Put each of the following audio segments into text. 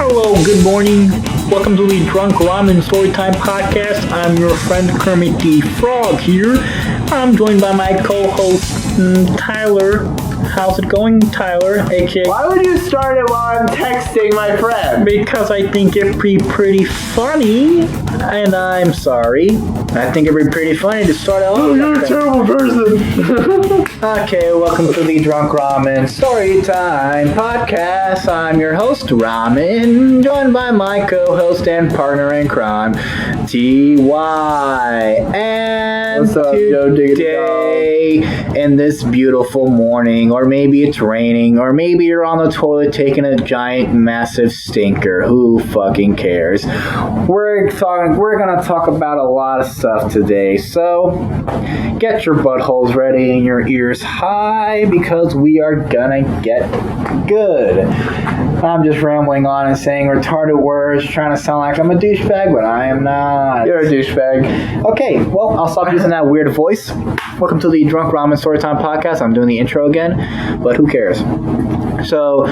Hello, good morning. Welcome to the Drunk Ramen Storytime Podcast. I'm your friend Kermit the Frog here. I'm joined by my co-host Tyler. How's it going, Tyler? AKA. Why would you start it while I'm texting my friend? Because I think it'd be pretty funny, and I'm sorry. I think it'd be pretty funny to start out. Oh, you're a terrible person. Okay, welcome to the Drunk Ramen Storytime Podcast. I'm your host, Ramen, joined by my co-host and partner in crime, T.Y. And what's up, today, in this beautiful morning, or maybe it's raining, or maybe you're on the toilet taking a giant, massive stinker. Who fucking cares? We're gonna talk about a lot of stuff today, so get your buttholes ready and your ears high, because we are gonna get good. I'm just rambling on and saying retarded words, trying to sound like I'm a douchebag, but I am not. You're a douchebag. Okay, well, I'll stop using that weird voice. Welcome to the Drunk Ramen Storytime Podcast. I'm doing the intro again, but who cares? So,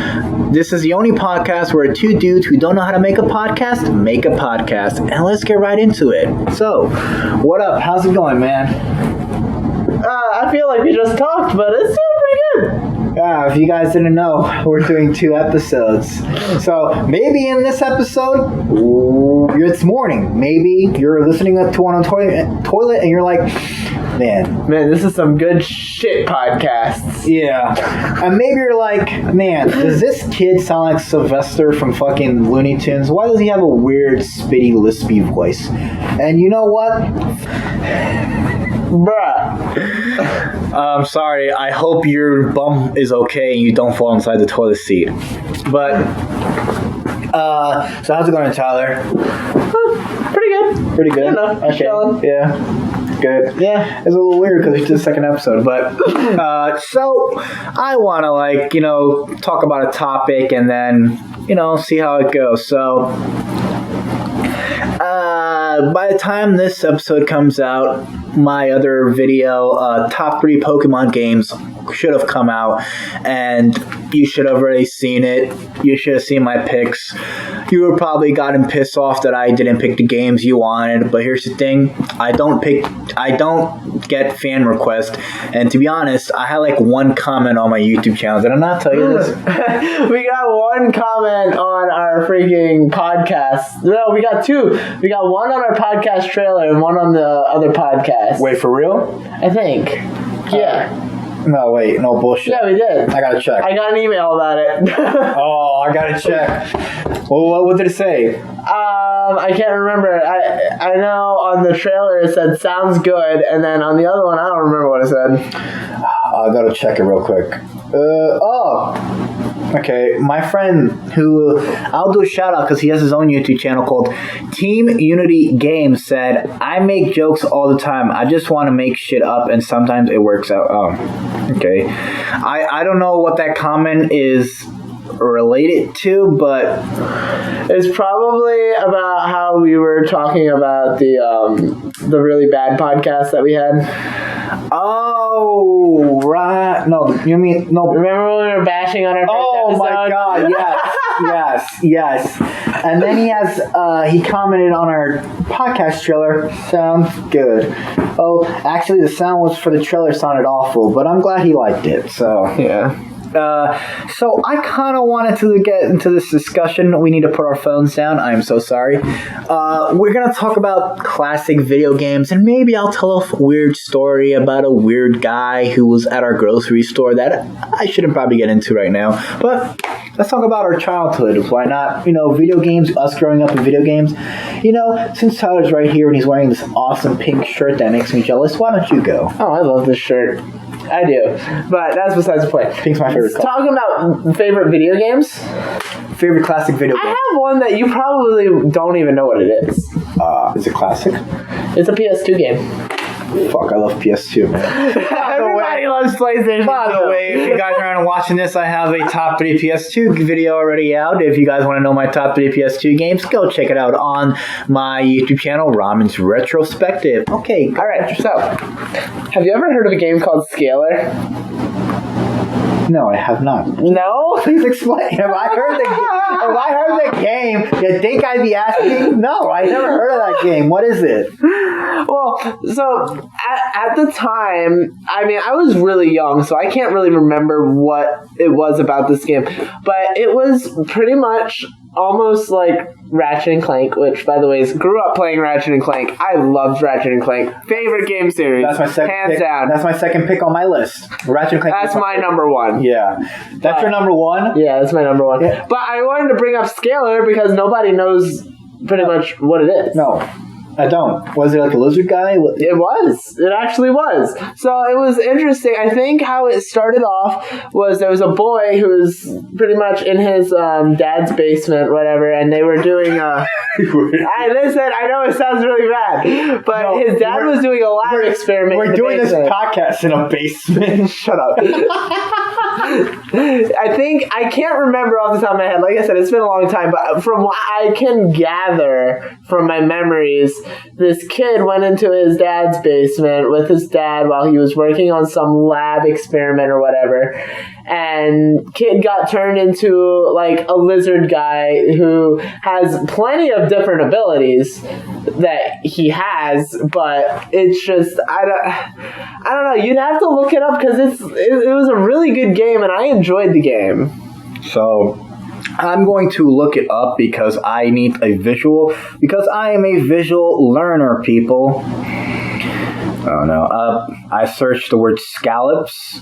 this is the only podcast where two dudes who don't know how to make a podcast, make a podcast. And let's get right into it. So, what up? How's it going, man? I feel like we just talked, but it's still pretty good. If you guys didn't know, we're doing 2 episodes. So maybe in this episode, it's morning. Maybe you're listening to one on toilet and you're like, man, this is some good shit podcasts. Yeah. And maybe you're like, man, does this kid sound like Sylvester from fucking Looney Tunes? Why does he have a weird, spitty, lispy voice? And you know what? Bruh. I'm sorry. I hope your bum is okay and you don't fall inside the toilet seat. But, so how's it going, Tyler? Pretty good. Pretty good? You know, okay. chilling. Yeah. Good. Yeah. It's a little weird because it's the second episode, but, so I want to, talk about a topic and then, see how it goes. So, by the time this episode comes out, my other video, top 3 Pokemon games, should have come out, and you should have already seen it. You should have seen my picks. You would probably gotten pissed off that I didn't pick the games you wanted, but here's the thing, I don't get fan requests, and to be honest, I had like 1 comment on my YouTube channel. Did I not tell you this? We got 1 comment on our freaking podcast. No, we got 2. We got 1 on our podcast trailer and 1 on the other podcast. Wait, for real? I think. Yeah. No, wait, no bullshit. Yeah, we did. I gotta check. I got an email about it. Oh, I gotta check. Well, what did it say? I can't remember. I know on the trailer it said sounds good, and then on the other one I don't remember what it said. I gotta check it real quick. Okay, my friend who, I'll do a shout out because he has his own YouTube channel called Team Unity Games, said, I make jokes all the time. I just want to make shit up and sometimes it works out. Okay. I don't know what that comment is related to, but it's probably about how we were talking about the really bad podcast that we had. Oh, right. No, you mean, no. Remember when we were bashing on our first episode? Oh my god, yes. And then he commented on our podcast trailer, sounds good. Oh, actually the sound was for the trailer sounded awful, but I'm glad he liked it, so. Yeah. So I kind of wanted to get into this discussion. We need to put our phones down. I am so sorry. We're going to talk about classic video games, and maybe I'll tell a weird story about a weird guy who was at our grocery store that I shouldn't probably get into right now. But let's talk about our childhood. Why not? Video games, us growing up in video games. Since Tyler's right here and he's wearing this awesome pink shirt that makes me jealous, why don't you go? Oh, I love this shirt. I do, but that's besides the point. Pink's my favorite color. Talking about favorite video games. Favorite classic video game? I have one that you probably don't even know what it is. Is it classic? It's a PS2 game. Fuck, I love PS2, man. Everybody loves PlayStation. By the way, if you guys aren't watching this, I have a top 3 PS2 video already out. If you guys want to know my top 3 PS2 games, go check it out on my YouTube channel, Ramen's Retrospective. Okay. All right, so, have you ever heard of a game called Scalar? No, I have not. No? Please explain. Have I heard the game? You think I'd be asking? No, I never heard of that game. What is it? Well, so at the time, I mean, I was really young, so I can't really remember what it was about this game. But it was pretty much almost like Ratchet and Clank, which, by the way, grew up playing Ratchet and Clank. I loved Ratchet and Clank. Favorite game series. That's my second hands pick. down. That's my second pick on my list. Ratchet and Clank. That's my number one. Yeah. That's your number one? Yeah, that's my number one. Yeah. But I wanted to bring up Scalar because nobody knows pretty much what it is. No. I don't. Was it like a lizard guy? It was. It actually was. So it was interesting. I think how it started off was there was a boy who was pretty much in his dad's basement, whatever, and they were doing listen, I know it sounds really bad, but his dad was doing a lab experiment. We're doing this podcast in a basement. Shut up. I can't remember off the top of my head. Like I said, it's been a long time, but from what I can gather from my memories, this kid went into his dad's basement with his dad while he was working on some lab experiment or whatever, and kid got turned into like a lizard guy who has plenty of different abilities that he has, but it's just I don't know. You'd have to look it up because it was a really good game and I enjoyed the game. So I'm going to look it up because I need a visual, because I am a visual learner, people. Oh no. I searched the word scallops.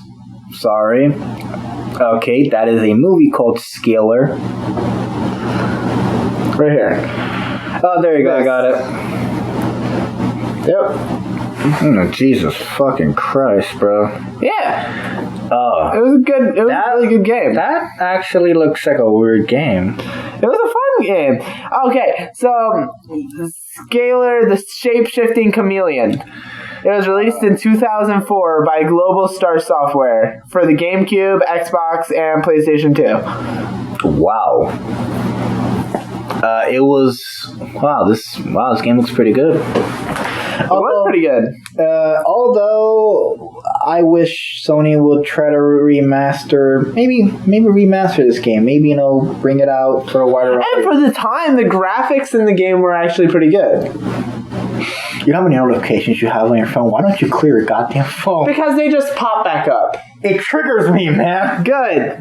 Sorry. Okay, that is a movie called Scalar. Right here. Oh, there you go. I got it. Yep. Oh, Jesus fucking Christ, bro. Yeah. Oh. It was a really good game. That actually looks like a weird game. It was a fun game. Okay, so Scalar, the shape-shifting chameleon. It was released in 2004 by Global Star Software for the GameCube, Xbox, and PlayStation 2. Wow. This game looks pretty good. It was pretty good. Although I wish Sony would try to maybe remaster this game. Maybe, bring it out for a wider audience. And for the time, the graphics in the game were actually pretty good. You know how many notifications you have on your phone? Why don't you clear your goddamn phone? Because they just pop back up. It triggers me, man. Good.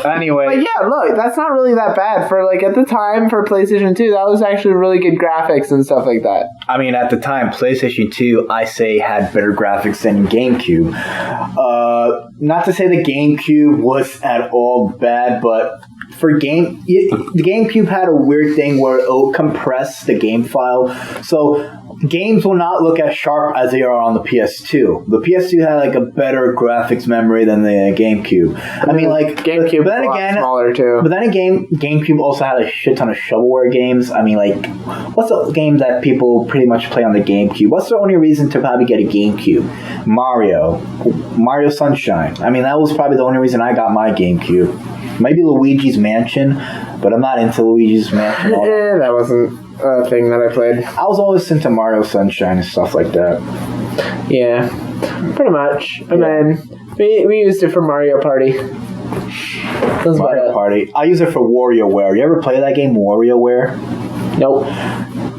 Anyway. But yeah, look, that's not really that bad. For, at the time, for PlayStation 2, that was actually really good graphics and stuff like that. I mean, at the time, PlayStation 2, I say, had better graphics than GameCube. Not to say the GameCube was at all bad, but the GameCube had a weird thing where it would compress the game file. So games will not look as sharp as they are on the PS2. The PS2 had a better graphics memory than the GameCube. I mean, GameCube was a lot smaller too. But then again, GameCube also had a shit ton of shovelware games. I mean, what's a game that people pretty much play on the GameCube? What's the only reason to probably get a GameCube? Mario Sunshine. I mean, that was probably the only reason I got my GameCube. Maybe Luigi's Mansion, but I'm not into Luigi's Mansion. That wasn't a thing that I played. I was always into Mario Sunshine and stuff like that. Yeah, pretty much. And then we used it for Mario Party. That's Mario Party. I use it for WarioWare. You ever play that game, WarioWare? Nope.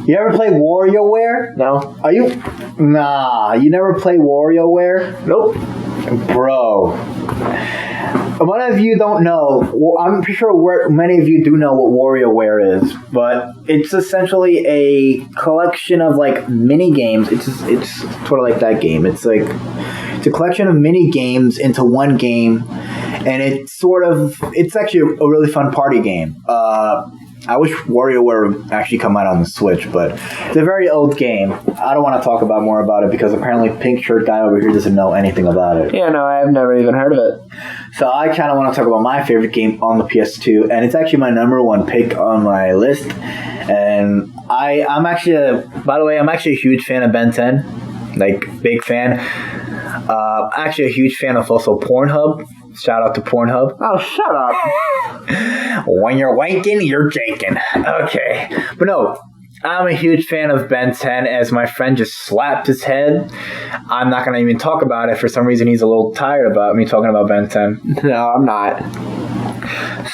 You ever play WarioWare? No. Are you? Nah, you never play WarioWare? Nope. Bro. Many of you don't know. Well, I'm pretty sure many of you do know what WarioWare is, but it's essentially a collection of mini games. It's sort of like that game. It's a collection of mini games into one game, and it's actually a really fun party game. I wish WarioWare would actually come out on the Switch, but it's a very old game. I don't want to talk more about it because apparently Pink Shirt Guy over here doesn't know anything about it. Yeah, no, I've never even heard of it. So I kind of want to talk about my favorite game on the PS2, and it's actually my number one pick on my list. And I'm actually a huge fan of Ben 10, big fan. Actually a huge fan of also Pornhub. Shout out to Pornhub. Oh, shut up. When you're wanking, you're janking. Okay. But no, I'm a huge fan of Ben 10, as my friend just slapped his head. I'm not going to even talk about it. For some reason, he's a little tired about me talking about Ben 10. No, I'm not.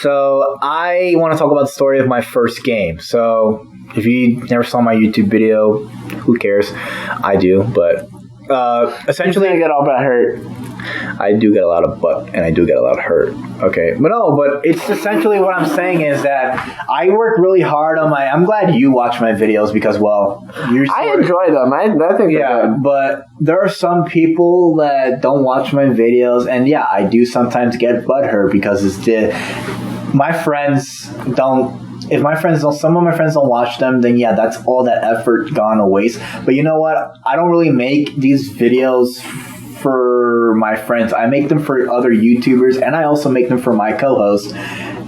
So I want to talk about the story of my first game. So if you never saw my YouTube video, who cares? I do, but essentially I get all but hurt. I do get a lot of butt and I do get a lot of hurt. Okay. But it's essentially what I'm saying is that I work really hard on I'm glad you watch my videos because, well, I enjoy them. I think they're good. But there are some people that don't watch my videos, and yeah, I do sometimes get butt hurt because my friends don't. If some of my friends don't watch them, then yeah, that's all that effort gone to waste. But you know what? I don't really make these videos for my friends. I make them for other YouTubers, and I also make them for my co-host,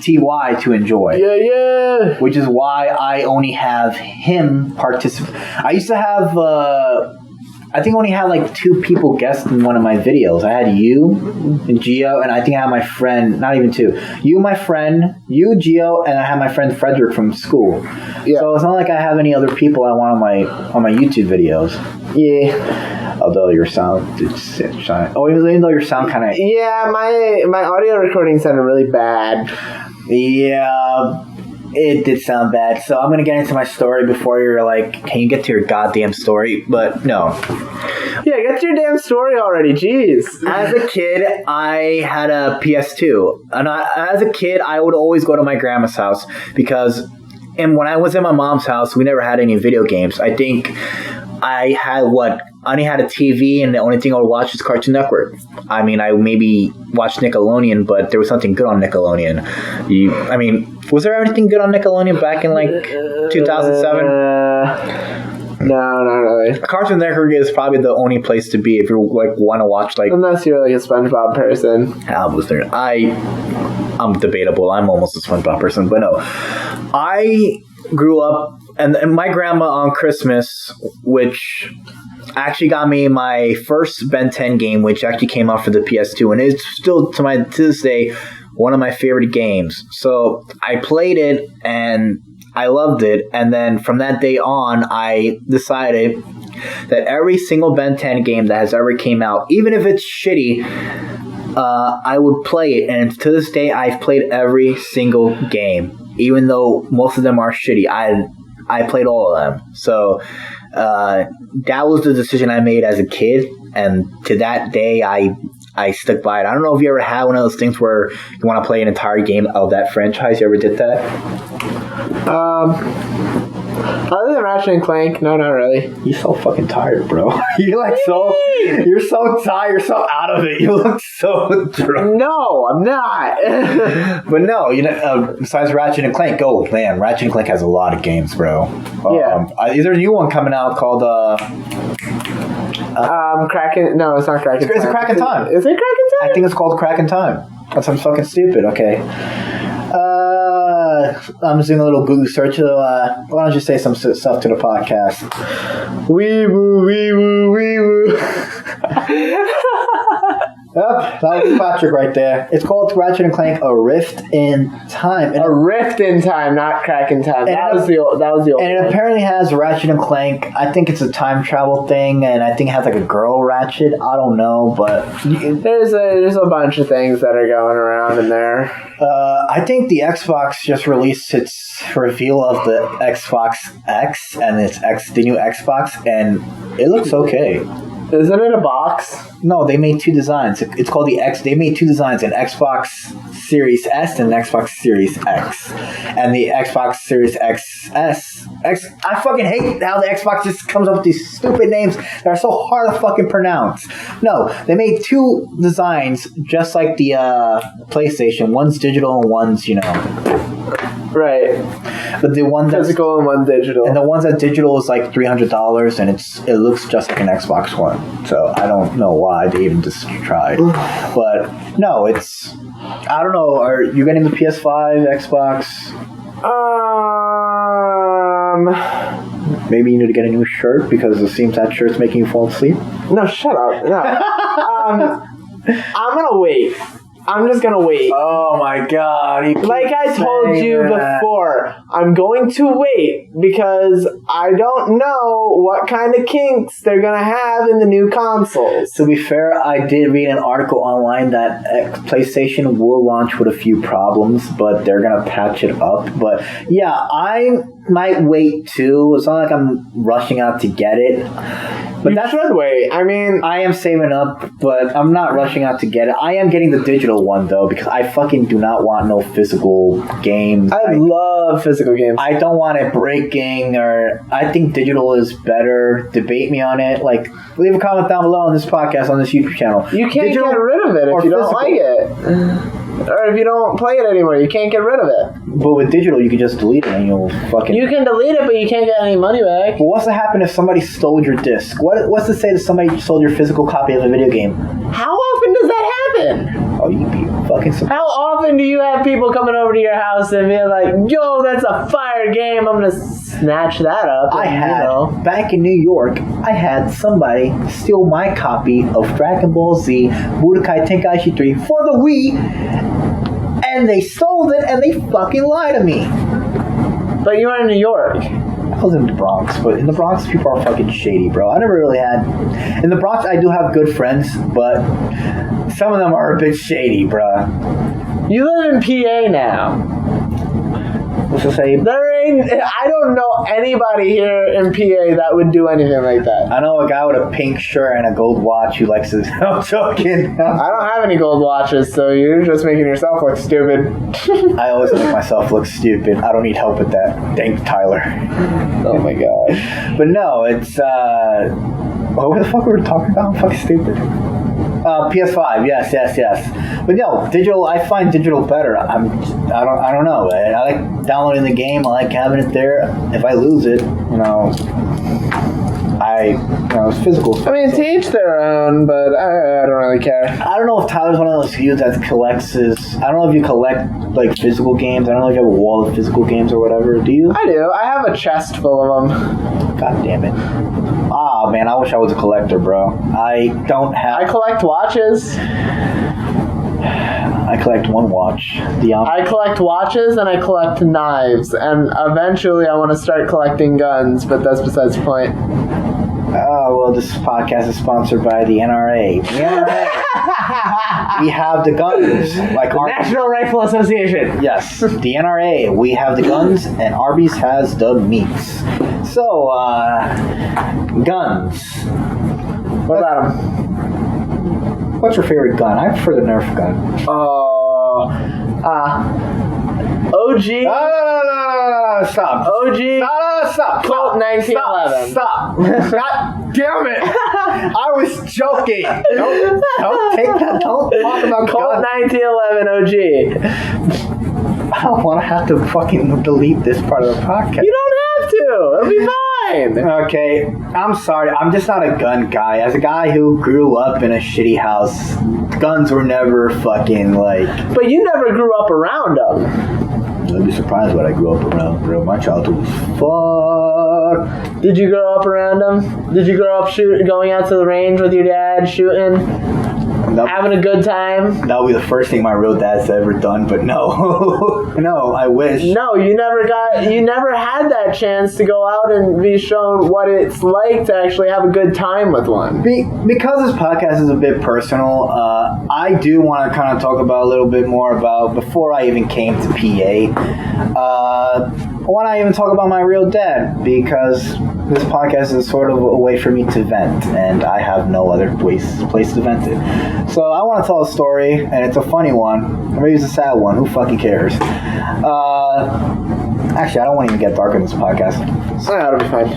TY, to enjoy. Yeah. Which is why I only have him participate. I used to have, I think I only had like 2 people guest in one of my videos. I had you and Gio, and I think I had my friend, not even 2. You, my friend, you, Gio, and I had my friend Frederick from school. Yeah. So it's not like I have any other people I want on my YouTube videos. Yeah. Although your sound did shine. Oh, even though your sound kind of... Yeah, my audio recording sounded really bad. Yeah, it did sound bad. So I'm going to get into my story before you're like, can you get to your goddamn story? But no. Yeah, get to your damn story already. Jeez. As a kid, I had a PS2. And as a kid, I would always go to my grandma's house because... And when I was in my mom's house, we never had any video games. I think I only had a TV, and the only thing I would watch is Cartoon Network. I mean, I maybe watched Nickelodeon, but there was something good on Nickelodeon. Was there anything good on Nickelodeon back in like 2007? No, not really. Cartoon Network is probably the only place to be if you like want to watch like. Unless you're like a SpongeBob person. I'm debatable. I'm almost a SpongeBob person, but no. I grew up, and my grandma on Christmas, which actually got me my first Ben 10 game, which actually came out for the PS2, and it's still to this day one of my favorite games. So I played it and I loved it, and then from that day on, I decided that every single Ben 10 game that has ever came out, even if it's shitty, I would play it, and to this day, I've played every single game, even though most of them are shitty. I played all of them. So that was the decision I made as a kid, and to that day, I stuck by it. I don't know if you ever had one of those things where you want to play an entire game of that franchise. You ever did that? Other than Ratchet and Clank, no, not really. You're so fucking tired, bro. You're so tired. You're so out of it. You look so drunk. No, I'm not. But no, besides Ratchet and Clank, man, Ratchet and Clank has a lot of games, bro. Yeah. Is there a new one coming out called Kraken? No, it's not Kraken. It's a Kraken Time. Is it Kraken Time? I think it's called Kraken Time. That's fucking stupid. Okay. I'm just doing a little Google search. Why don't you say some stuff to the podcast? Wee woo, wee woo, wee woo. Yep, that was Patrick right there. It's called Ratchet and Clank: A Rift in Time. A Rift in Time, not Kraken Time. That was the old. And it apparently has Ratchet and Clank. I think it's a time travel thing, and I think it has like a girl Ratchet. I don't know, but there's a bunch of things that are going around in there. I think the Xbox just released its reveal of the Xbox X and the new Xbox, and it looks okay. Isn't it a box? No, they made 2 designs. It's called the X. They made 2 designs, an Xbox Series S and an Xbox Series X. And the Xbox Series XS. I fucking hate how the Xbox just comes up with these stupid names that are so hard to fucking pronounce. No, they made 2 designs just like the PlayStation. One's digital and one's, Right. But the one that's physical and one digital. And the ones that digital is like $300, and it looks just like an Xbox One. So I don't know why they even just tried. But no, I don't know. Are you getting the PS5, Xbox? Maybe you need to get a new shirt because it seems that shirt's making you fall asleep. No, shut up. No. I'm gonna wait. I'm just gonna wait. Oh my god. Like I told you before, I'm going to wait because I don't know what kind of kinks they're gonna have in the new consoles. To be fair, I did read an article online that PlayStation will launch with a few problems, but they're gonna patch it up. But yeah, I might wait too. It's not like I'm rushing out to get it. But you should wait. I mean, I am saving up, but I'm not rushing out to get it. I am getting the digital one though because I fucking do not want no physical games. I love physical games. I don't want it breaking, or I think digital is better. Debate me on it. Like, leave a comment down below on this podcast, on this YouTube channel. You can't digital get rid of it if you don't like it. Or if you don't play it anymore, you can't get rid of it. But with digital, you can just delete it and you'll fucking... You can delete it, but you can't get any money back. But what's to happen if somebody stole your disc? What's to say that somebody stole your physical copy of a video game? How often does that happen? Oh, you'd be fucking surprised. How often do you have people coming over to your house and being like, yo, that's a fire game, I'm gonna snatch that up? I had, back in New York, I had somebody steal my copy of Dragon Ball Z Budokai Tenkaichi 3 for the Wii, and they sold it, and they fucking lied to me. But you were in New York. I was in the Bronx, but in the Bronx, people are fucking shady, bro. I never really had... In the Bronx, I do have good friends, but some of them are a bit shady, bruh. You live in PA now. What's to say? I don't know anybody here in PA that would do anything like that. I know a guy with a pink shirt and a gold watch who likes to... I'm joking. I don't have any gold watches, so you're just making yourself look stupid. I always make myself look stupid. I don't need help with that. Thank Tyler. Oh my god. But no, it's... what the fuck were we talking about? I'm fucking stupid. PS5, yes. But no, digital. I find digital better. I don't know. I like downloading the game. I like having it there. If I lose it, it's physical. I mean, to each their own, but I don't really care. I don't know if Tyler's one of those dudes that collects his... I don't know if you collect, like, physical games. I don't know if you have a wall of physical games or whatever. Do you? I do. I have a chest full of them. God damn it. Ah, man, I wish I was a collector, bro. I don't have... I collect watches. I collect one watch. I collect watches and I collect knives. And eventually I want to start collecting guns, but that's besides the point. Oh, well, this podcast is sponsored by the NRA. The NRA. We have the guns. Like the National Rifle Association. Yes, the NRA. We have the guns, and Arby's has the meats. So, guns. What about them? What's your favorite gun? I prefer the Nerf gun. OG. No, stop. OG. Stop. Colt 1911. Stop. God damn it. I was joking. Don't take that. Don't talk about Colt 1911 OG. I don't want to have to fucking delete this part of the podcast. You don't have to. It'll be fine. Okay. I'm sorry. I'm just not a gun guy. As a guy who grew up in a shitty house, guns were never fucking like... But you never grew up around them. You'll be surprised what I grew up around, bro. My childhood was fuck. Did you grow up around them? Did you grow up going out to the range with your dad, shooting, having a good time? That would be the first thing my real dad's ever done, but no. No, I wish. No, you never had that chance to go out and be shown what it's like to actually have a good time with one. Because this podcast is a bit personal, I do want to kind of talk about a little bit more about before I even came to PA. I want to even talk about my real dad because this podcast is sort of a way for me to vent, and I have no other place to vent it. So I want to tell a story, and it's a funny one, or maybe it's a sad one. Who fucking cares? Actually, I don't want to even get dark in this podcast. That'll be fine.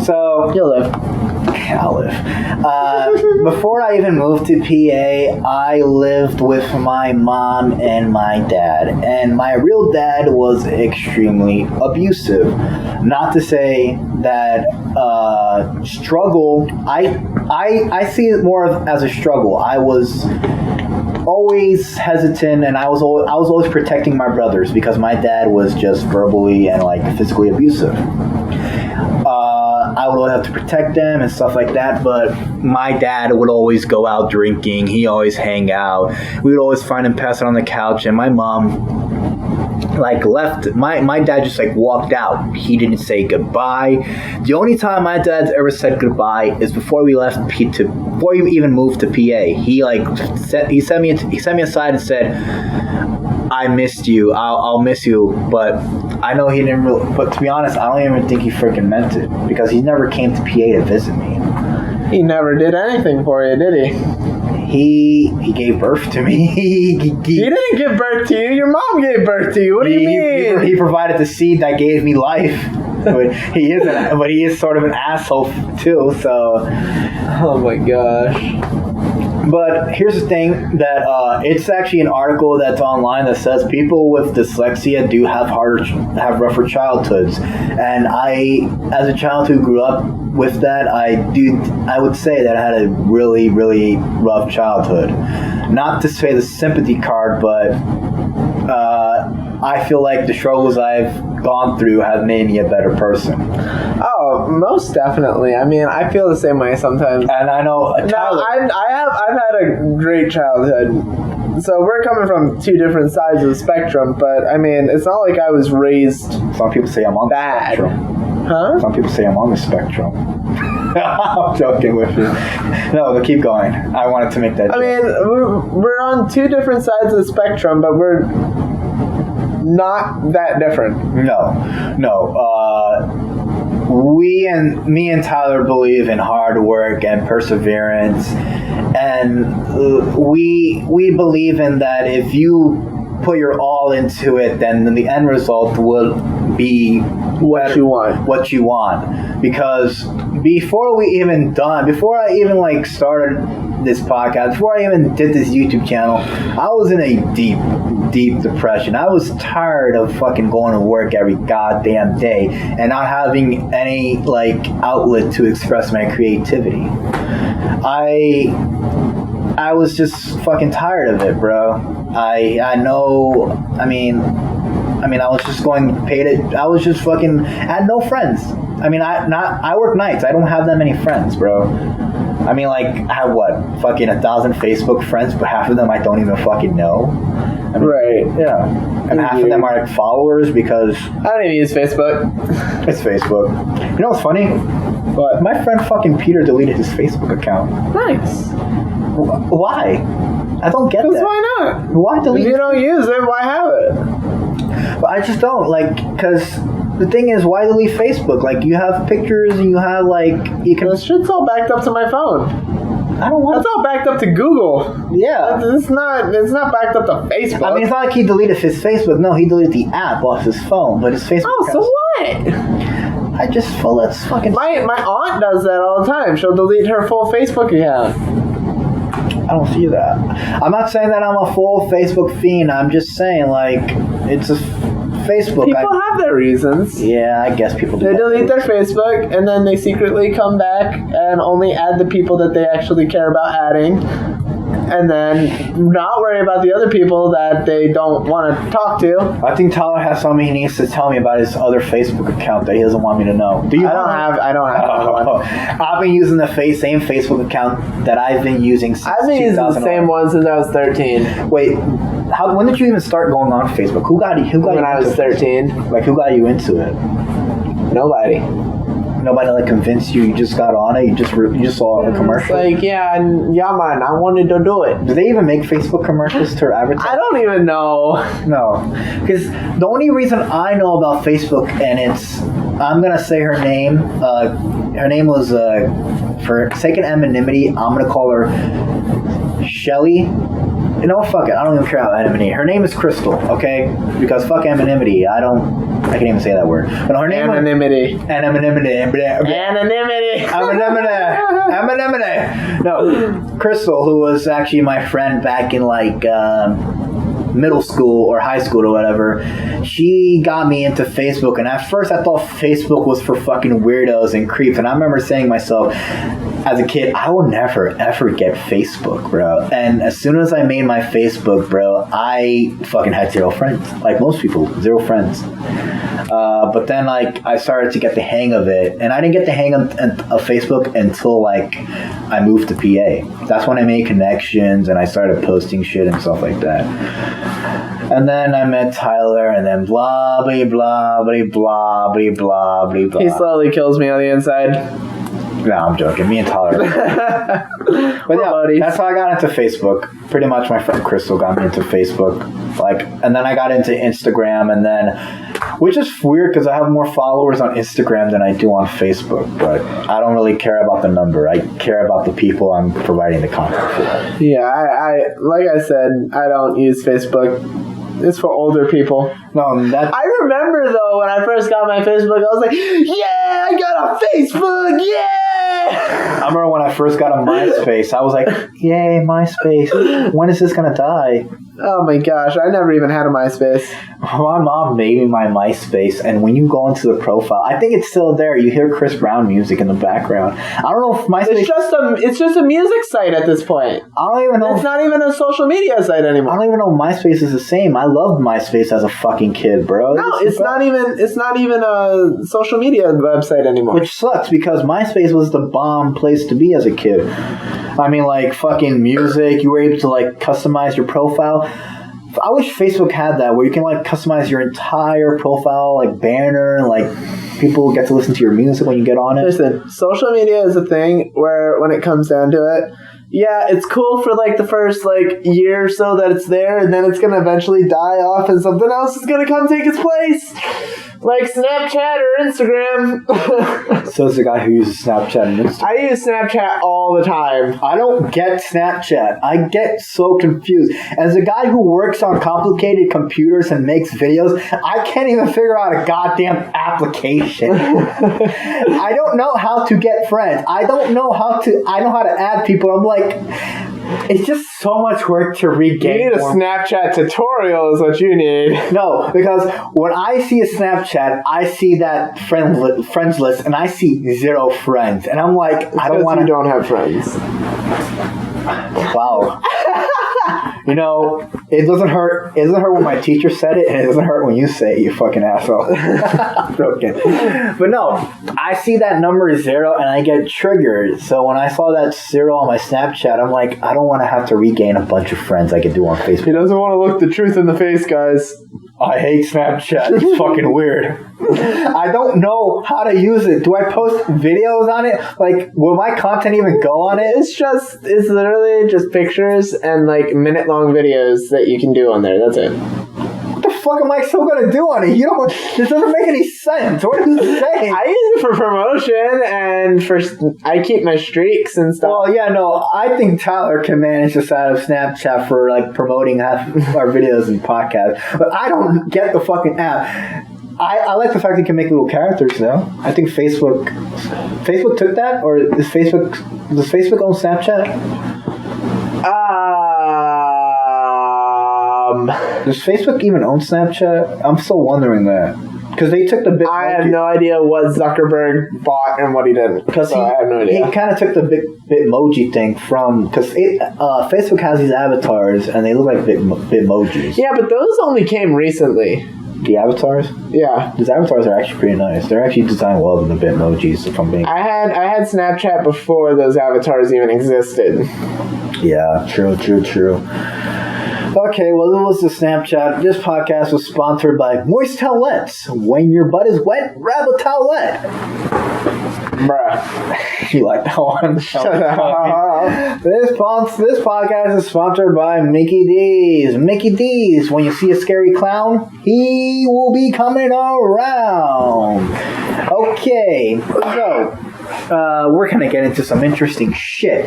So you'll live. I'll live. Before I even moved to PA, I lived with my mom and my dad. And my real dad was extremely abusive. Not to say that struggle, I see it more as a struggle. I was always hesitant, and I was always protecting my brothers because my dad was just verbally and like physically abusive. I would always have to protect them and stuff like that. But my dad would always go out drinking. He always hang out. We would always find him passing on the couch, and my mom like left. My dad just like walked out. He didn't say goodbye. The only time my dad's ever said goodbye is before we left before we even moved to PA. He like he sent me aside and said, I missed you. I'll miss you. But I know he didn't really. But to be honest, I don't even think he freaking meant it, because he never came to PA to visit me. He never did anything for you, did he? He gave birth to me. He didn't give birth to you. Your mom gave birth to you. What do you mean? He provided the seed that gave me life. But he is sort of an asshole too. So. Oh my gosh. But here's the thing, that it's actually an article that's online that says people with dyslexia do have rougher childhoods, and I, as a child who grew up with that, I would say that I had a really, really rough childhood. Not to say the sympathy card, but I feel like the struggles I've gone through have made me a better person. Oh, most definitely. I mean, I feel the same way sometimes. And I know I've had a great childhood. So we're coming from two different sides of the spectrum, but I mean, it's not like I was raised. Some people say I'm on bad. the spectrum. Huh? Some people say I'm on the spectrum. I'm joking with you. No, but keep going. I wanted to make that joke. I mean, we're on two different sides of the spectrum, but we're not that different. No. Me and Tyler believe in hard work and perseverance, and we believe in that if you put your all into it, then the end result will be what you want. Because before I even like started this podcast, before I even did this YouTube channel, I was in a deep depression. I was tired of fucking going to work every goddamn day and not having any like outlet to express my creativity. I was just fucking tired of it, bro. I know. I mean, I was just going paid. I was just fucking. I had no friends. I mean, I work nights. I don't have that many friends, bro. I mean, like, I have fucking 1,000 Facebook friends, but half of them I don't even fucking know. I mean, right. Yeah. And half of them are like followers because I don't even use Facebook. It's Facebook. You know what's funny? What? My friend fucking Peter deleted his Facebook account. Nice. Why? I don't get that. Why not? Why delete? If you don't use it, why have it? But I just don't, like, because the thing is, why delete Facebook? Like, you have pictures and you have, like, you can... This shit's all backed up to my phone. I don't want... That's all backed up to Google. Yeah. It's not backed up to Facebook. I mean, it's not like he deleted his Facebook. No, he deleted the app off his phone, but his Facebook... Oh, so what? I just feel that's fucking... My aunt does that all the time. She'll delete her full Facebook account. I don't see that. I'm not saying that I'm a full Facebook fiend. I'm just saying, like, it's a Facebook. People have their reasons. Yeah, I guess people do. They delete their Facebook, and then they secretly come back and only add the people that they actually care about adding. And then not worry about the other people that they don't want to talk to. I think Tyler has something he needs to tell me about his other Facebook account that he doesn't want me to know. Do you? I don't have one. I've been using the same Facebook account that I've been using since I've been using the same one since I was 13. Wait, when did you even start going on Facebook? Who got you? When I was 13. Like, who got you into it? Nobody. Nobody like convinced you. You just got on it. You just saw a commercial. It's like, yeah, man, I wanted to do it. Do they even make Facebook commercials to advertise? I don't even know. No, because the only reason I know about Facebook, and I'm gonna say her name. Her name was for sake of anonymity, I'm gonna call her Shelly. You know, fuck it. I don't even care about anonymity. Her name is Crystal, okay? Because fuck anonymity. I can't even say that word. But her name Anonymity. Anonymity. No, Crystal, who was actually my friend back in like middle school or high school or whatever, she got me into Facebook. And at first I thought Facebook was for fucking weirdos and creeps. And I remember saying to myself, as a kid, I will never, ever get Facebook, bro. And as soon as I made my Facebook, bro, I fucking had 0 friends. Like most people, 0 friends. But then, like, I started to get the hang of it. And I didn't get the hang of Facebook until, like, I moved to PA. That's when I made connections and I started posting shit and stuff like that. And then I met Tyler, and then blah, blah, blah, blah, blah, blah, blah, blah. He slowly kills me on the inside. No, I'm joking. Me and Tyler. But yeah, buddies. That's how I got into Facebook. Pretty much my friend Crystal got me into Facebook. Like, and then I got into Instagram, and then, which is weird because I have more followers on Instagram than I do on Facebook. But I don't really care about the number. I care about the people I'm providing the content for. Yeah, I like I said, I don't use Facebook. It's for older people. No, I remember though when I first got my Facebook, I was like, "Yeah, I got a Facebook! Yeah!" I remember when I first got a MySpace, I was like, "Yay, MySpace! When is this gonna die?" Oh my gosh, I never even had a MySpace. My mom made me my MySpace, and when you go into the profile, I think it's still there. You hear Chris Brown music in the background. I don't know if MySpace. It's just a music site at this point. I don't even know. It's not even a social media site anymore. I don't even know MySpace is the same. I loved MySpace as a fucking kid, bro. No, it's not even a social media website anymore. Which sucks because MySpace was the bomb place to be as a kid. I mean, like, fucking music. You were able to, like, customize your profile. I wish Facebook had that, where you can, like, customize your entire profile, like, banner, and, like, people get to listen to your music when you get on it. Listen, social media is a thing where, when it comes down to it, yeah, it's cool for, like, the first, like, year or so that it's there, and then it's going to eventually die off, and something else is going to come take its place. Like Snapchat or Instagram. So it's the guy who uses Snapchat and Instagram. I use Snapchat all the time. I don't get Snapchat. I get so confused. As a guy who works on complicated computers and makes videos, I can't even figure out a goddamn application. I don't know how to get friends. I know how to add people. I'm like, it's just so much work to regain. You need a Snapchat tutorial is what you need. No, because when I see a Snapchat, I see that friends list, and I see 0 friends. And I'm like, it's I don't want to... You don't have friends. Wow. You know, it doesn't hurt. It doesn't hurt when my teacher said it, and it doesn't hurt when you say it, you fucking asshole. Broken. But no, I see that number 0, and I get triggered. So when I saw that 0 on my Snapchat, I'm like, I don't want to have to regain a bunch of friends I could do on Facebook. He doesn't want to look the truth in the face, guys. I hate Snapchat. It's fucking weird. I don't know how to use it. Do I post videos on it? Like, will my content even go on it? It's literally just pictures and, like, minute-long videos that you can do on there. That's it. What the fuck am I still gonna do on it? This doesn't make any sense. What are you saying? I use it for promotion and I keep my streaks and stuff. Well, yeah, no, I think Tyler can manage this out of Snapchat for, like, promoting our videos and podcasts, but I don't get the fucking app. I like the fact that you can make little characters, though. I think Facebook took that, or does Facebook own Snapchat? Does Facebook even own Snapchat? I'm still wondering that. Because they took the I have no idea what Zuckerberg bought and what he didn't. Because I have no idea. He kind of took the Bitmoji thing from... Because Facebook has these avatars, and they look like Bitmojis. Yeah, but those only came recently. The avatars? Yeah. These avatars are actually pretty nice. They're actually designed well than the Bitmojis, if I'm being... I had Snapchat before those avatars even existed. Yeah, true. Okay, well, it was the Snapchat. This podcast was sponsored by Moist Towelettes. When your butt is wet, grab a towelette. Bruh. You like that one? Shut up. This podcast is sponsored by Mickey D's. Mickey D's, when you see a scary clown, he will be coming around. Okay, so we're going to get into some interesting shit.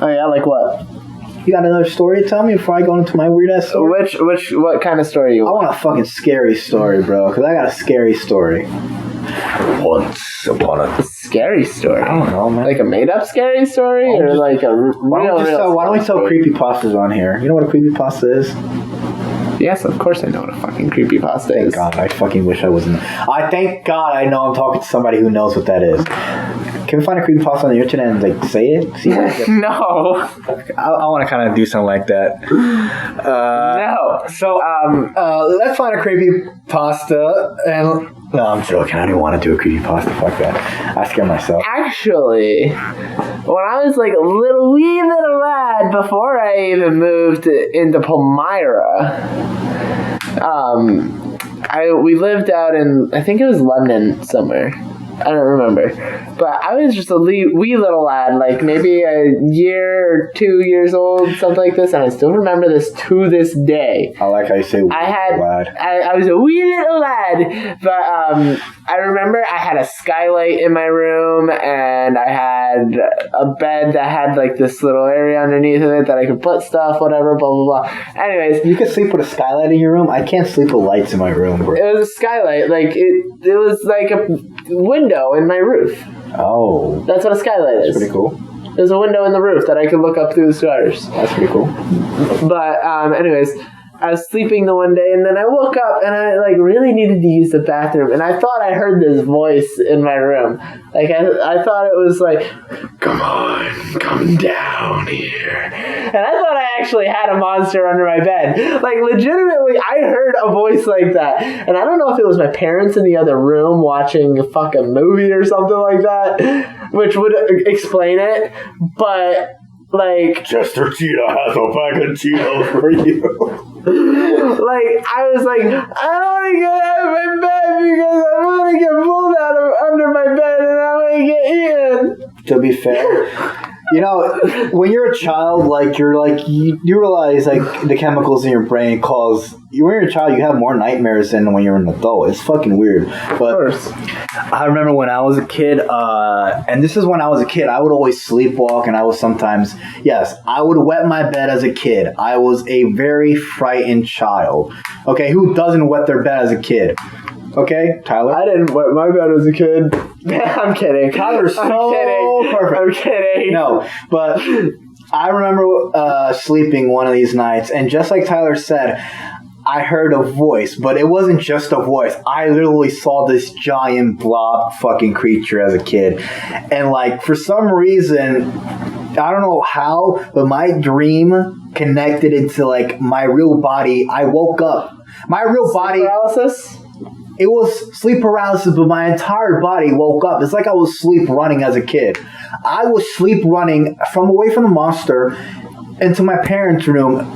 Oh, yeah, like what? You got another story to tell me before I go into my weird ass story? What kind of story you want? I want a fucking scary story, bro, because I got a scary story. Once upon a scary story. I don't know, man. Like a made-up scary story, or like a real? Why don't we tell creepypastas on here? You know what a creepypasta is? Yes, of course I know what a fucking creepypasta is. Thank God, I fucking wish I wasn't. I thank God I know I'm talking to somebody who knows what that is. Can we find a creepypasta on the internet and like say it? See No. I want to kind of do something like that. No. So let's find a creepypasta and. No, I'm joking. I don't want to do a creepypasta. Fuck that. I scare myself. Actually, when I was like a wee little lad, before I even moved into Palmyra, we lived out in, I think it was London somewhere. I don't remember. But I was just a wee little lad, like maybe a year or 2 years old, something like this, and I still remember this to this day. I like how you say wee lad. I was a wee little lad, but I remember I had a skylight in my room, and I had a bed that had like this little area underneath of it that I could put stuff, whatever, blah, blah, blah. Anyways. You could sleep with a skylight in your room? I can't sleep with lights in my room, bro. It was a skylight. Like, it was like a window in my roof. Oh. That's what a skylight is. That's pretty cool. There's a window in the roof that I could look up through the stars. That's pretty cool. But, anyways, I was sleeping the one day, and then I woke up, and I, like, really needed to use the bathroom, and I thought I heard this voice in my room. Like, I thought it was like, come on, come down here. And I thought I actually had a monster under my bed. Like, legitimately, I heard a voice like that. And I don't know if it was my parents in the other room watching a fucking movie or something like that, which would explain it, but... Like, Chester Cheetah has a bag of Cheetos for you. Like, I was like, I don't want to get out of my bed because I want to get pulled out of under my bed and I want to get eaten. To be fair, you know, when you're a child, like, you realize, like, the chemicals in your brain cause, when you're a child, you have more nightmares than when you're an adult. It's fucking weird. But I remember when I was a kid, and this is when I was a kid, I would always sleepwalk, and I was sometimes, yes, I would wet my bed as a kid. I was a very frightened child. Okay, who doesn't wet their bed as a kid? Okay, Tyler? I didn't wet my bed as a kid. I'm kidding. Tyler's so perfect. I'm kidding. No, but I remember sleeping one of these nights, and just like Tyler said, I heard a voice, but it wasn't just a voice. I literally saw this giant blob fucking creature as a kid. And, like, for some reason, I don't know how, but my dream connected into, like, my real body. I woke up. My real body... Paralysis? It was sleep paralysis, but my entire body woke up. It's like I was sleep running as a kid. I was sleep running away from the monster into my parents' room.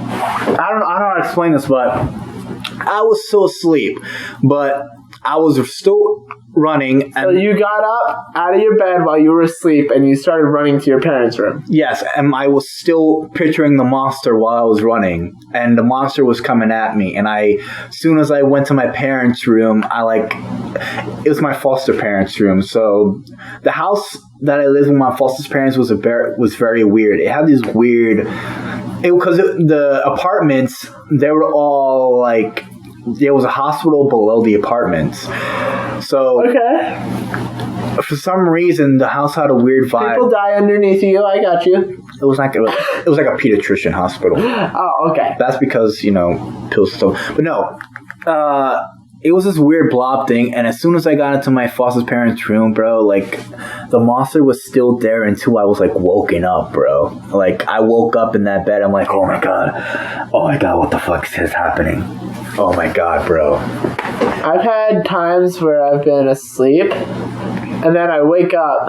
I don't know how to explain this, but I was still asleep, but I was still running. So you got up out of your bed while you were asleep, and you started running to your parents' room. Yes, and I was still picturing the monster while I was running, and the monster was coming at me. And as soon as I went to my parents' room, it was my foster parents' room. So the house that I lived with my foster parents was very weird. It had these weird, because the apartments, they were all like, there was a hospital below the apartments. So, okay. For some reason, the house had a weird vibe. People die underneath you. I got you. It was like a pediatrician hospital. Oh, okay. That's because, pills and stuff. But no, it was this weird blob thing. And as soon as I got into my foster parents' room, bro, like, the monster was still there until I was, like, woken up, bro. Like, I woke up in that bed. I'm like, oh my god, what the fuck is happening? Oh my god, bro. I've had times where I've been asleep and then I wake up,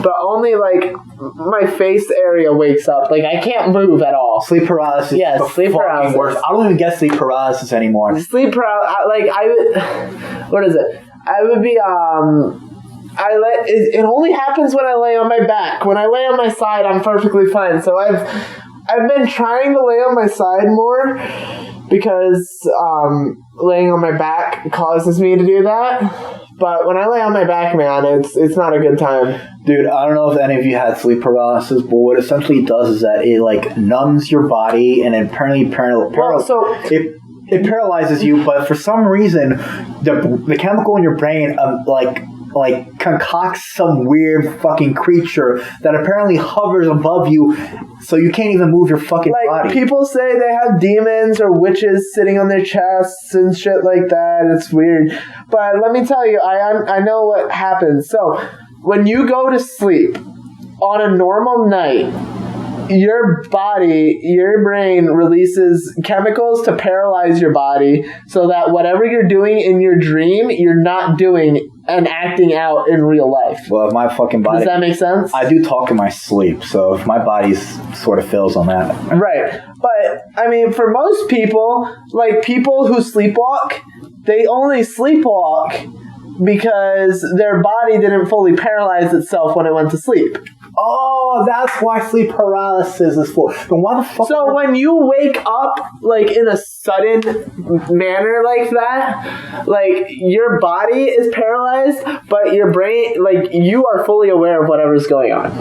but only like my face area wakes up. Like, I can't move at all. Sleep paralysis. Yeah, sleep paralysis. Worse. I don't even get sleep paralysis anymore. Sleep paralysis. What is it? I would be it only happens when I lay on my back. When I lay on my side, I'm perfectly fine. So I've been trying to lay on my side more, because laying on my back causes me to do that. But when I lay on my back, man, it's not a good time. Dude, I don't know if any of you had sleep paralysis, but what it essentially does is that it, like, numbs your body, and it apparently it paralyzes you. But for some reason, the chemical in your brain, like concocts some weird fucking creature that apparently hovers above you, so you can't even move your fucking body. People say they have demons or witches sitting on their chests and shit like that. It's weird, but let me tell you, I know what happens. So when you go to sleep on a normal night, your body, your brain releases chemicals to paralyze your body so that whatever you're doing in your dream, you're not doing and acting out in real life. Well, if my fucking body... Does that make sense? I do talk in my sleep, so if my body sort of fails on that... Right. But, I mean, for most people, like people who sleepwalk, they only sleepwalk because their body didn't fully paralyze itself when it went to sleep. Oh, that's why sleep paralysis is for. Then why the fuck? So when you wake up, like in a sudden manner like that, like your body is paralyzed, but your brain, like you are fully aware of whatever's going on.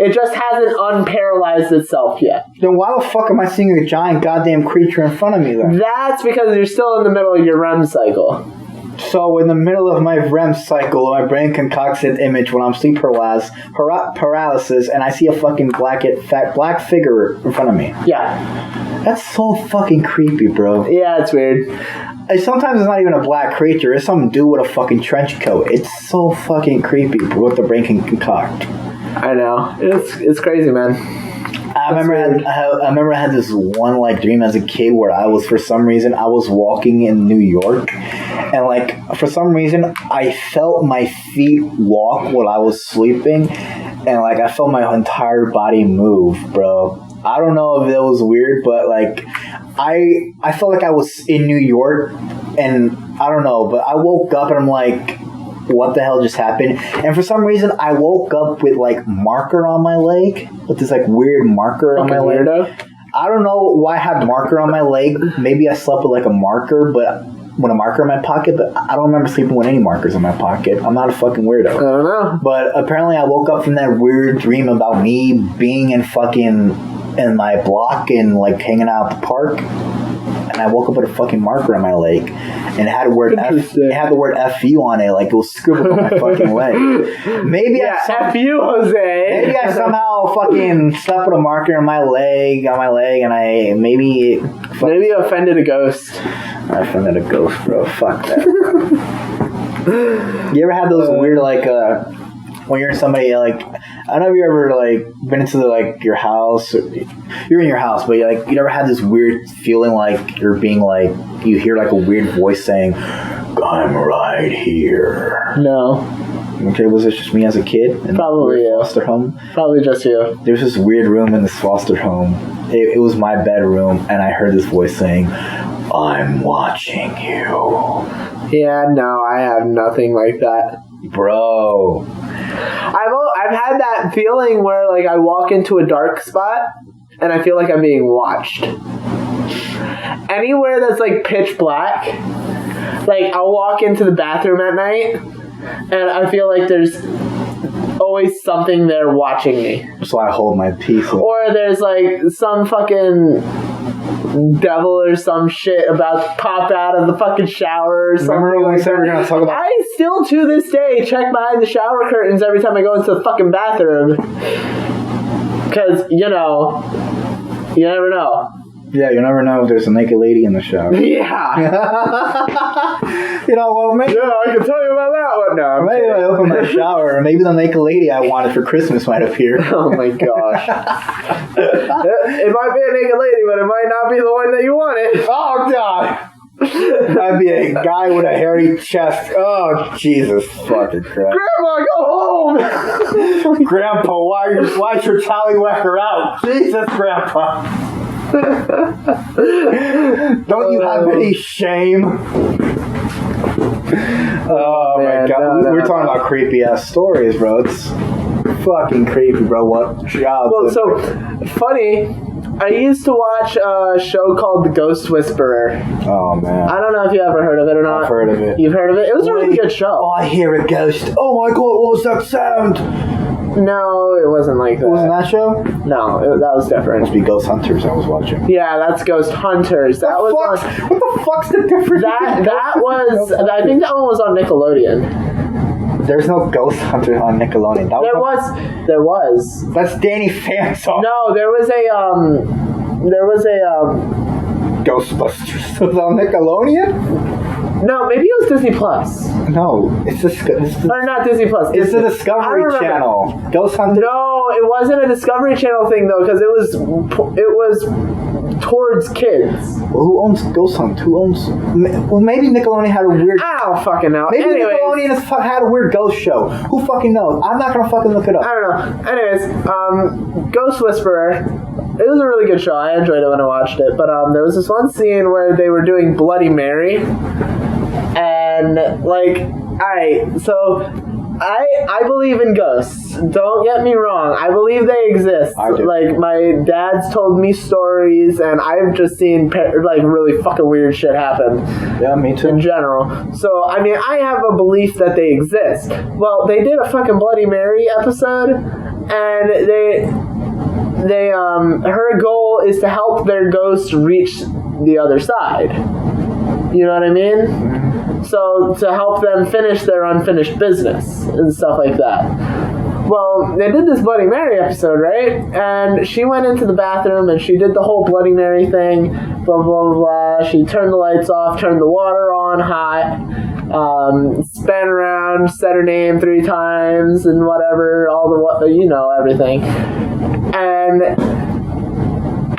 It just hasn't unparalyzed itself yet. Then why the fuck am I seeing a giant goddamn creature in front of me then? That's because you're still in the middle of your REM cycle. So in the middle of my REM cycle, my brain concocts an image when I'm sleep paralysis, and I see a fucking black figure in front of me. Yeah. That's so fucking creepy, bro. Yeah, it's weird. And sometimes it's not even a black creature. It's some dude with a fucking trench coat. It's so fucking creepy what the brain can concoct. I know. It's crazy, man. I remember I had this one like dream as a kid where I was, for some reason, I was walking in New York, and like for some reason I felt my feet walk while I was sleeping, and like I felt my entire body move, bro. I don't know if it was weird, but like I felt like I was in New York, and I don't know, but I woke up and I'm like, what the hell just happened? And for some reason, I woke up with like marker on my leg, with this like weird marker on my leg. Weirdo. I don't know why I had marker on my leg. Maybe I slept with like a marker, but with a marker in my pocket. But I don't remember sleeping with any markers in my pocket. I'm not a fucking weirdo. I don't know. But apparently, I woke up from that weird dream about me being in my block and like hanging out at the park. And I woke up with a fucking marker on my leg, and it had the word "FU" on it, like it was scribbled on my fucking leg. Maybe FU, Jose. Maybe I somehow fucking slept with a marker on my leg, and I maybe you offended a ghost. I offended a ghost, bro. Fuck that. You ever had those weird like when you're in somebody like, I don't know if you ever like been into like your house, you're in your house, but like you never had this weird feeling like you're being like, you hear like a weird voice saying, "I'm right here." No. Okay, was it just me as a kid? Probably you. Foster home? Probably just you. There was this weird room in this foster home. It was my bedroom, and I heard this voice saying, "I'm watching you." Yeah, no, I have nothing like that. Bro. I've had that feeling where like I walk into a dark spot and I feel like I'm being watched. Anywhere that's like pitch black, like I'll walk into the bathroom at night and I feel like there's always something there watching me. So I hold my peace. Or there's like some fucking devil or some shit about to pop out of the fucking shower or something. Remember when we said we were going to talk about... I still, to this day, check behind the shower curtains every time I go into the fucking bathroom. Because, you know, you never know. Yeah, you never know if there's a naked lady in the shower. Yeah. You know, well, maybe... Yeah, I can tell you about that one now. Maybe I open my shower, and maybe the naked lady I wanted for Christmas might appear. Oh my gosh. It might be a naked lady, but it might not be the one that you wanted. Oh, God. It might be a guy with a hairy chest. Oh, Jesus fucking Christ. Grandma, go home! Grandpa, why'd your tallywhacker out? Jesus, Grandpa. Don't you have any shame? Oh my God. We're talking about creepy ass stories, bro. It's fucking creepy, bro. What job? Well, so funny. I used to watch a show called The Ghost Whisperer. Oh man. I don't know if you ever heard of it or not. I've heard of it. You've heard of it? It was a really good show. Oh, I hear a ghost. Oh my God, what was that sound? No, it wasn't like that. Wasn't that show? No, that was different. Must be Ghost Hunters I was watching. Yeah, that's Ghost Hunters. That was on... What the fuck's the difference? That was... I think that one was on Nickelodeon. There's no Ghost Hunter on Nickelodeon. There was. That's Danny Phantom. No, there was a Ghostbusters was on Nickelodeon? No, maybe it was Disney Plus. No, it's Or not Disney Plus. It's the Discovery Channel. Ghost Hunter. No, it wasn't a Discovery Channel thing though, because it was towards kids. Well, who owns Ghost Hunt? Who owns? Well, maybe Nickelodeon had a weird. I don't fucking know. Maybe Nickelodeon had a weird ghost show. Who fucking knows? I'm not gonna fucking look it up. I don't know. Anyways, Ghost Whisperer. It was a really good show. I enjoyed it when I watched it. But there was this one scene where they were doing Bloody Mary. And, like, so I believe in ghosts. Don't get me wrong. I believe they exist. I do. Like, my dad's told me stories, and I've just seen, like, really fucking weird shit happen. Yeah, me too. In general. So, I mean, I have a belief that they exist. Well, they did a fucking Bloody Mary episode, and her goal is to help their ghost reach the other side. You know what I mean? Mm-hmm. So to help them finish their unfinished business and stuff like that. Well, they did this Bloody Mary episode, right? And she went into the bathroom and she did the whole Bloody Mary thing, blah, blah, blah. She turned the lights off, turned the water on hot, span around, said her name 3 times and whatever, everything. And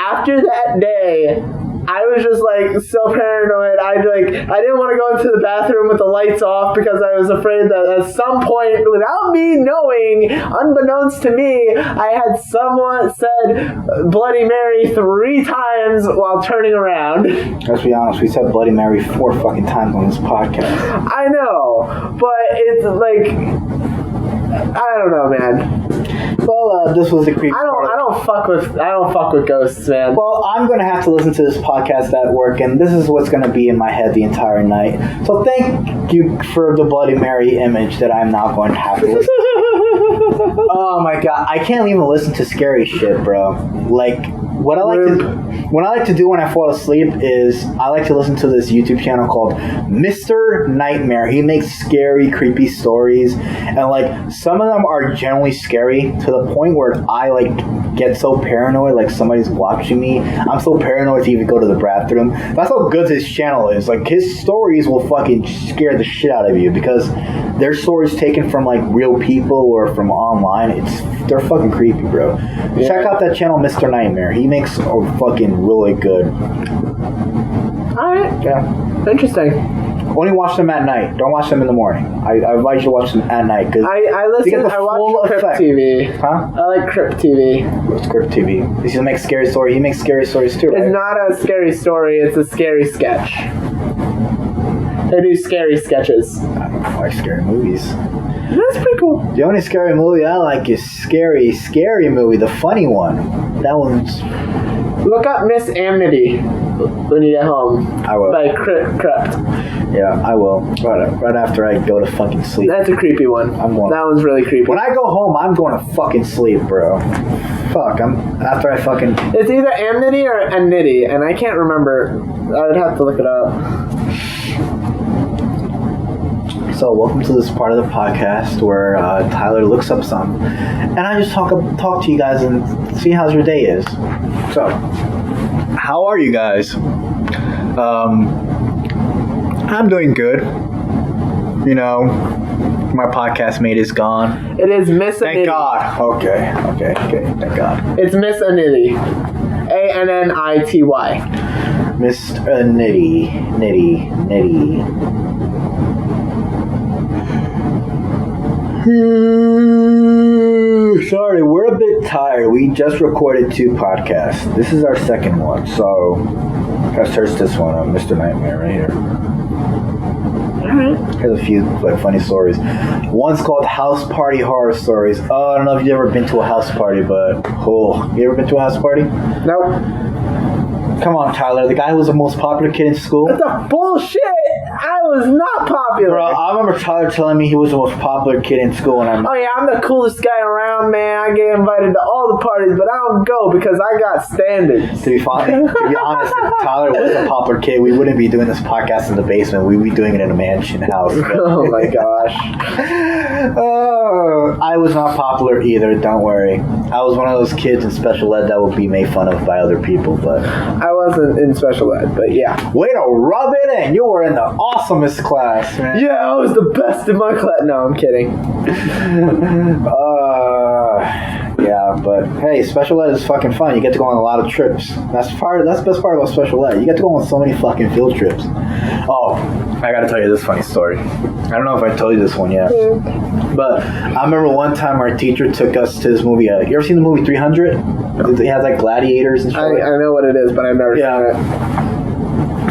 after that day, I was just like so paranoid. I didn't want to go into the bathroom with the lights off because I was afraid that at some point, without me knowing, unbeknownst to me, I had someone said Bloody Mary 3 times while turning around. Let's be honest, we said Bloody Mary 4 fucking times on this podcast. I know, but it's like, I don't know, man. Well, this was a creepy. I don't fuck with ghosts, man. Well, I'm gonna have to listen to this podcast at work, and this is what's gonna be in my head the entire night. So thank you for the Bloody Mary image that I'm now going to have to listen to. Oh my god, I can't even listen to scary shit, bro. Like, what I like to do when I fall asleep is I like to listen to this YouTube channel called Mr. Nightmare. He makes scary, creepy stories, and like some of them are generally scary to the point where I like get so paranoid, like somebody's watching me. I'm so paranoid to even go to the bathroom. That's how good his channel is. Like, his stories will fucking scare the shit out of you because their stories taken from like real people or from online. They're fucking creepy, bro. Yeah. Check out that channel, Mr. Nightmare. He makes a fucking really good. Alright. Yeah. Interesting. Only watch them at night. Don't watch them in the morning. I advise you to watch them at night because I watch Crypt TV. Huh? I like Crypt TV. What's Crypt TV? He makes scary stories. He makes scary stories too, right? It's not a scary story. It's a scary sketch. They do scary sketches. I don't like scary movies. That's pretty cool. The only scary movie I like is Scary Movie, the funny one. That one's... Look up Miss Amity when you get home. I will. By Crypt. Yeah, I will. Right after I go to fucking sleep. That's a creepy one. That one's really creepy. When I go home, I'm going to fucking sleep, bro. Fuck, after I fucking... It's either Amity or Anity, and I can't remember. I would have to look it up. So, welcome to this part of the podcast where Tyler looks up something, and I just talk to you guys and see how your day is. So, how are you guys? I'm doing good. You know, my podcast mate is gone. It is Miss Anity. Thank God. Okay. Thank God. It's Miss Anity. Annity. Miss Nitty. Sorry, we're a bit tired. We just recorded 2 podcasts. This is our second one, so let's search this one on Mr. Nightmare right here. Alright. Here's a few like funny stories. One's called House Party Horror Stories. Oh, I don't know if you've ever been to a house party, but you ever been to a house party? Nope. Come on, Tyler. The guy who was the most popular kid in school. That's a bullshit. I was not popular. popular. Bro, I remember Tyler telling me he was the most popular kid in school, and Oh yeah, I'm the coolest guy around, man. I get invited to all the parties, but I don't go because I got standards. to be honest, if Tyler was a popular kid, we wouldn't be doing this podcast in the basement. We'd be doing it in a mansion house. Oh my gosh. Oh, I was not popular either, don't worry. I was one of those kids in special ed that would be made fun of by other people, but... I wasn't in special ed, but yeah. Way to rub it in! You were in the awesomest class, man. Yeah, I was the best in my class. No, I'm kidding. Yeah, but hey, special ed is fucking fun. You get to go on a lot of trips. That's the best part about special ed. You get to go on so many fucking field trips. Oh, I gotta tell you this funny story. I don't know if I told you this one yet, but I remember one time our teacher took us to this movie. You ever seen the movie 300? It has like gladiators and shit. I know what it is, but I've never seen it.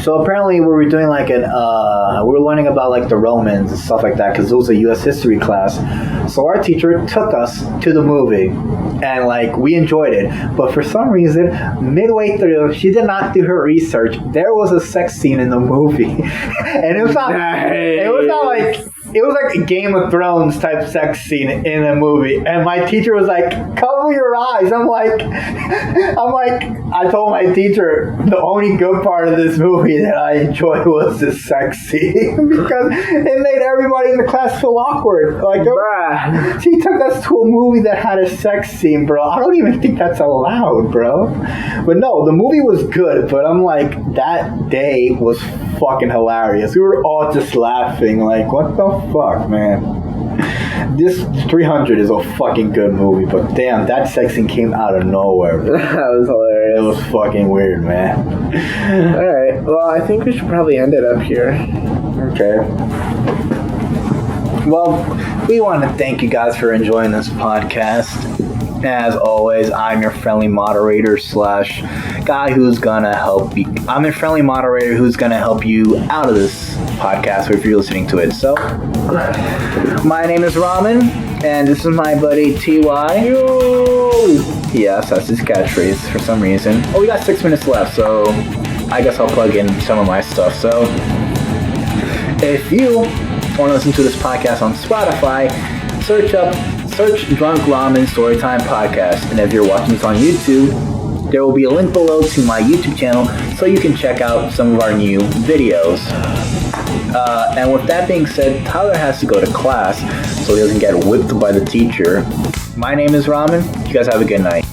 So apparently we were doing like we were learning about like the Romans and stuff like that because it was a U.S. history class. So our teacher took us to the movie and like we enjoyed it. But for some reason, midway through, she did not do her research. There was a sex scene in the movie. And it was not like a Game of Thrones type sex scene in a movie. And my teacher was like, cover your eyes. I'm like, I told my teacher the only good part of this movie that I enjoyed was the sex scene because it made everybody in the class feel awkward. Like, she took us to a movie that had a sex scene, bro. I don't even think that's allowed, bro. But no, the movie was good, but I'm like, that day was fucking hilarious. We were all just laughing, like, what the fuck, man? This 300 is a fucking good movie, but damn, that sex scene came out of nowhere. That was hilarious. It was fucking weird, man. Alright, well, I think we should probably end it up here. Okay. Well, we want to thank you guys for enjoying this podcast. As always, I'm your friendly moderator / guy who's gonna help you. I'm your friendly moderator who's gonna help you out of this podcast if you're listening to it. So, my name is Ramen, and this is my buddy Ty. Yes, that's his catchphrase for some reason. Oh, we got 6 minutes left, so I guess I'll plug in some of my stuff. So, if you want to listen to this podcast on Spotify, search Drunk Ramen Storytime Podcast. And if you're watching this on YouTube, there will be a link below to my YouTube channel so you can check out some of our new videos. And with that being said, Tyler has to go to class so he doesn't get whipped by the teacher. My name is Ramen. You guys have a good night.